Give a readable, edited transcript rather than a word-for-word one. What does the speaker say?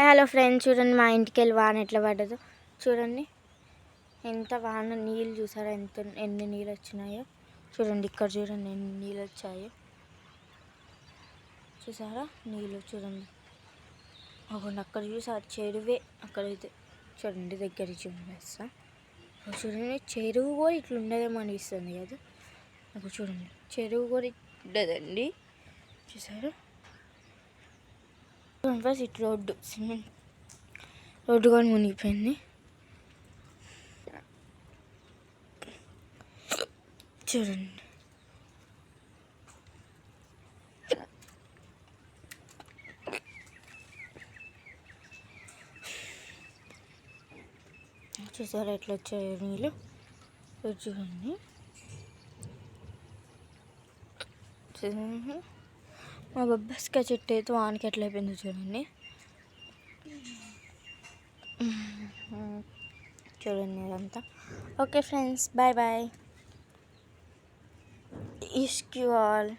Hello friends, చూడండి మా ఇంటికి వెళ్ళి వాన ఎట్లా పడ్డదో చూడండి. ఎంత వాన, నీళ్ళు చూసారా ఎన్ని నీళ్ళు వచ్చినాయో చూడండి. ఇక్కడ చూడండి ఎన్ని నీళ్ళు వచ్చాయో చూసారా. నీళ్ళు చూడండి, అక్కడ అక్కడ చూసారు చెరువే. అక్కడైతే చూడండి, దగ్గర చూపిస్తా. చూడండి చెరువు కూడా ఇట్లా ఉండదేమో అనిపిస్తుంది కదా. అప్పుడు చూడండి చెరువు కూడా ఉండదండి, చూసారా. ఫస్ట్ ఇటు రోడ్డు, సిమెంట్ రోడ్డు కూడా మునిగిపోయింది చూడండి. చూసారా ఎట్లా వచ్చాయో నీళ్ళు చూడండి. మా బొబ్బస్కాయ చెట్టు అయితే వానికి ఎట్లా అయిపోయిందో చూడండి. చూడండి అదంతా. Okay friends, bye bye. ఇష్క్ యూ ఆల్.